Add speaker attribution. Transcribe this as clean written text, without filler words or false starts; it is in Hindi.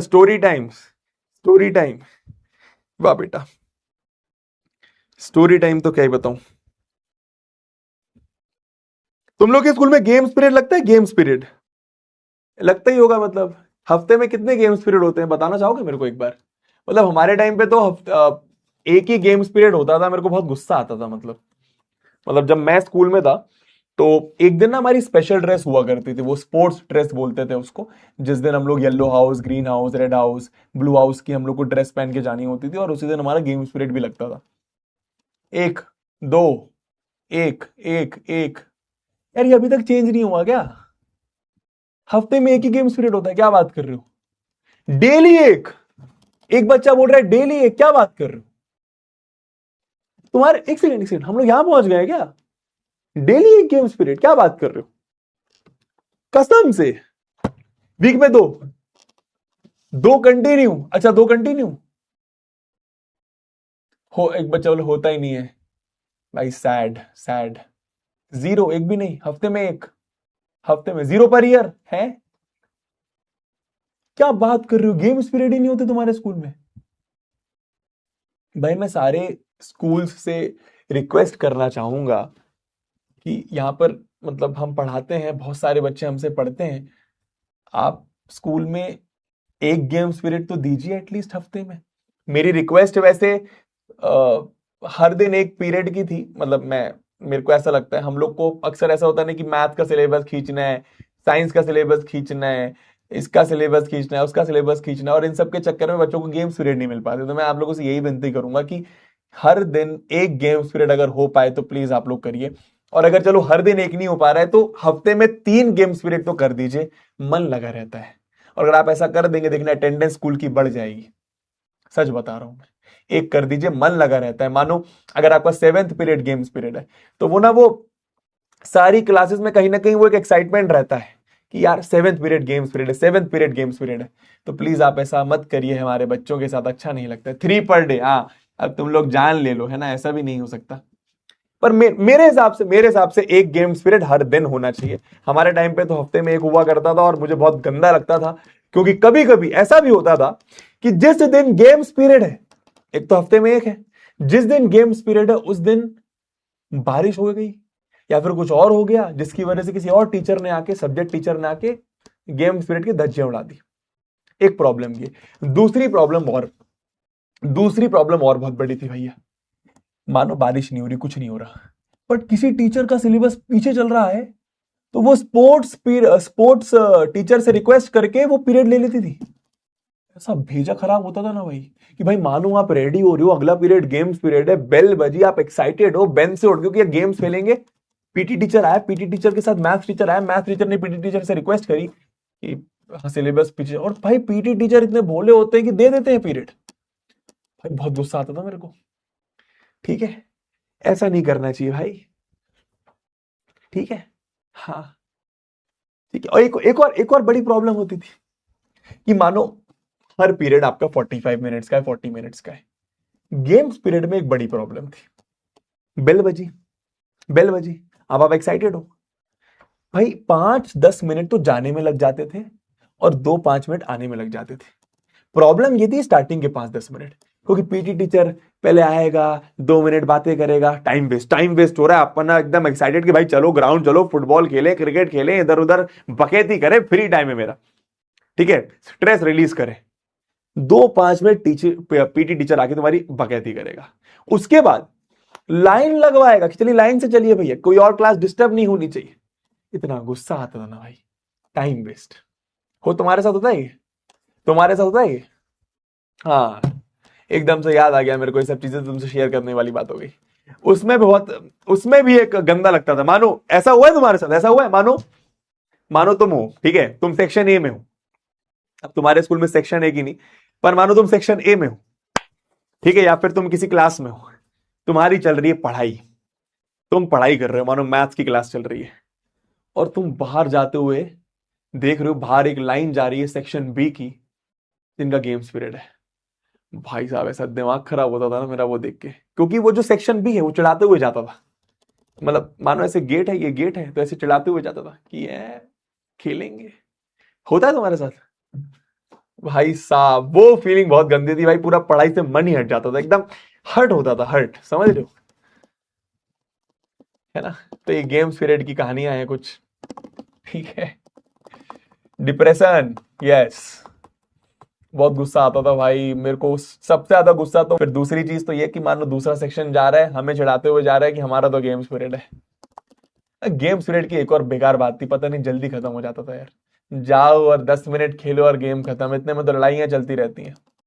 Speaker 1: Story time, story time. वाह बेटा, स्टोरी टाइम तो क्या ही बताऊं। तुम लोग के स्कूल में गेम्स पीरियड लगता है? गेम्स पीरियड लगता ही होगा। मतलब हफ्ते में कितने गेम्स पीरियड होते हैं बताना चाहोगे मेरे को एक बार? मतलब हमारे टाइम पे तो एक ही गेम्स पीरियड होता था। मेरे को बहुत गुस्सा आता था। मतलब जब मैं स्कूल में था तो एक दिन ना हमारी स्पेशल ड्रेस हुआ करती थी, वो स्पोर्ट्स ड्रेस बोलते थे उसको। जिस दिन हम लोग yellow house, green house, red house, blue house की हम लोग को ड्रेस पहन के जानी होती थी, और उसी दिन हमारा गेम्स पीरियड भी लगता था। एक, दो, एक, एक, एक। यार ये अभी तक चेंज नहीं हुआ क्या? हफ्ते में एक ही गेम्स पीरियड होता है, क्या बात कर रहे हो? डेली एक। एक बच्चा बोल रहा है डेली एक, क्या बात कर रहे हो तुम्हारे? एक सेकंड, हम लोग यहां पहुंच गए क्या? डेली एक गेम्स पीरियड, क्या बात कर रहे हो? कसम से। वीक में दो, दो कंटिन्यू। अच्छा, दो कंटिन्यू हो। एक बच्चा बोले होता ही नहीं है। भाई सैड, सैड। जीरो, एक भी नहीं हफ्ते में एक। हफ्ते में जीरो पर ईयर है। क्या बात कर रहे हो? गेम्स पीरियड ही नहीं होते तुम्हारे स्कूल में? भाई मैं सारे स्कूल्स से रिक्वेस्ट करना चाहूंगा कि यहाँ पर मतलब हम पढ़ाते हैं, बहुत सारे बच्चे हमसे पढ़ते हैं। आप स्कूल में एक गेम्स पीरियड तो दीजिए एटलीस्ट हफ्ते में। मेरी रिक्वेस्ट वैसे हर दिन एक पीरियड की थी। मतलब मैं, मेरे को ऐसा लगता है हम लोग को अक्सर ऐसा होता है ना कि मैथ का सिलेबस खींचना है, साइंस का सिलेबस खींचना है, इसका सिलेबस खींचना है, उसका सिलेबस खींचना है, और इन सब के चक्कर में बच्चों को गेम्स पीरियड नहीं मिल पाते। तो मैं आप लोगों से यही विनती करूंगा कि हर दिन एक गेम्स पीरियड अगर हो पाए तो प्लीज आप लोग करिए। और अगर चलो हर दिन एक नहीं हो पा रहा है तो हफ्ते में 3 गेम्स पीरियड तो कर दीजिए, मन लगा रहता है। और अगर आप ऐसा कर देंगे, देखना अटेंडेंस स्कूल की बढ़ जाएगी। सच बता रहा हूं मैं। एक कर दीजिए, मन लगा रहता है। मानो अगर आपका 7th पीरियड गेम्स पीरियड है तो वो ना, वो सारी क्लासेस में कहीं ना कहीं वो एक एक्साइटमेंट रहता है कि यार 7th पीरियड गेम्स पीरियड है, 7th पीरियड गेम्स पीरियड है। तो प्लीज आप ऐसा मत करिए, हमारे बच्चों के साथ अच्छा नहीं लगता है। 3 पर डे, हाँ। अब तुम लोग जान ले लो, है ना? ऐसा भी नहीं हो सकता। पर मेरे हिसाब से एक गेम स्पिरिट हर दिन होना चाहिए। हमारे टाइम पे तो हफ्ते में एक हुआ करता था, और मुझे बहुत गंदा लगता था। क्योंकि कभी कभी ऐसा भी होता था कि जिस दिन गेम पीरियड है, एक तो हफ्ते में एक है, जिस दिन गेम पीरियड है उस दिन बारिश हो गई या फिर कुछ और हो गया, जिसकी वजह से किसी और टीचर ने आके, सब्जेक्ट टीचर ने आके गेम पीरियड की धज्जियां उड़ा दी। एक प्रॉब्लम ये। दूसरी प्रॉब्लम और बहुत बड़ी थी भैया। मानो बारिश नहीं हो रही, कुछ नहीं हो रहा, बट किसी टीचर का सिलेबस पीछे चल रहा है, तो वो स्पोर्ट्स टीचर से रिक्वेस्ट करके वो पीरियड ले लेती थी। ऐसा भेजा खराब होता था ना भाई, कि भाई मानो आप रेडी हो रही हो, अगला पीरियड गेम्स पीरियड है, बेल बजी, आप एक्साइटेड हो, बेंच से उठ क्योंकि गेम्स खेलेंगे। पीटी टीचर आया, पीटी टीचर के साथ मैथ्स टीचर आया, मैथ्स टीचर ने पीटी टीचर से रिक्वेस्ट करी कि हाँ सिलेबस पीछे, और भाई पीटी टीचर इतने भोले होते हैं कि दे देते हैं पीरियड। भाई बहुत गुस्सा आता था मेरे को। ठीक है, ऐसा नहीं करना चाहिए भाई। ठीक है, हाँ। ठीक है। और एक और बड़ी प्रॉब्लम होती थी कि मानो हर पीरियड आपका 45 मिनट्स का है, 40 मिनट्स का है। गेम्स पीरियड में एक बड़ी प्रॉब्लम थी। बेल बजी, बेल बजी, अब आप एक्साइटेड हो। भाई 5-10 मिनट तो जाने में लग जाते थे, और 2-5 मिनट आने में लग जाते थे। प्रॉब्लम ये थी स्टार्टिंग के 5-10 मिनट, क्योंकि पीटी टीचर पहले आएगा, 2 मिनट बातें करेगा, टाइम वेस्ट हो रहा है। अपना एकदम एक्साइटेड कि भाई चलो ग्राउंड चलो, फुटबॉल खेलें, क्रिकेट खेलें, इधर उधर बकैती करें, फ्री टाइम है मेरा। ठीक है, स्ट्रेस रिलीज करें। 2-5 मिनट टीचर, पीटी टीचर आके तुम्हारी बकैती करेगा। उसके बाद लाइन लगवाएगा कि चलिए लाइन से चलिए भैया, कोई और क्लास डिस्टर्ब नहीं होनी चाहिए। इतना गुस्सा आता था ना भाई। टाइम वेस्ट हो। तुम्हारे साथ होता है ये? तुम्हारे साथ होता है ये? हाँ। एकदम से याद आ गया मेरे को, ये सब चीजें तुमसे शेयर करने वाली बात हो गई। उसमें भी एक गंदा लगता था। मानो ऐसा हुआ है तुम्हारे साथ, ऐसा हुआ है, मानो मानो तुम हो, ठीक है, तुम सेक्शन ए में हो। अब तुम्हारे स्कूल में सेक्शन ए की नहीं, पर मानो तुम सेक्शन ए में हो, ठीक है, या फिर तुम किसी क्लास में हो, तुम्हारी चल रही है पढ़ाई, तुम पढ़ाई कर रहे हो, मानो मैथ्स की क्लास चल रही है, और तुम बाहर जाते हुए देख रहे हो बाहर एक लाइन जा रही है सेक्शन बी की, जिनका गेम्स पीरियड है। भाई साहब ऐसा दिमाग खराब होता था ना मेरा वो देख के, क्योंकि वो जो सेक्शन बी है वो चढ़ाते हुए जाता था। मतलब मानो ऐसे गेट है, ये गेट है, तो ऐसे चढ़ाते हुए जाता था कि ये खेलेंगे। होता है तुम्हारे साथ? भाई साहब वो फीलिंग बहुत गंदी थी भाई, पूरा पढ़ाई से मन ही हट जाता था, एकदम हर्ट होता था, हर्ट, समझ रहे हो, है ना। तो ये गेम्स पीरियड की कहानियां हैं कुछ, ठीक है। डिप्रेशन, यस, बहुत गुस्सा आता था भाई मेरे को, सबसे ज्यादा गुस्सा तो फिर दूसरी चीज तो ये कि मान लो दूसरा सेक्शन जा रहा है, हमें चिढ़ाते हुए जा रहा है कि हमारा तो गेम्स पीरियड है। गेम्स पीरियड की एक और बेकार बात थी, पता नहीं जल्दी खत्म हो जाता था यार, जाओ और 10 मिनट खेलो और गेम खत्म, इतने में तो लड़ाइयां चलती रहती हैं।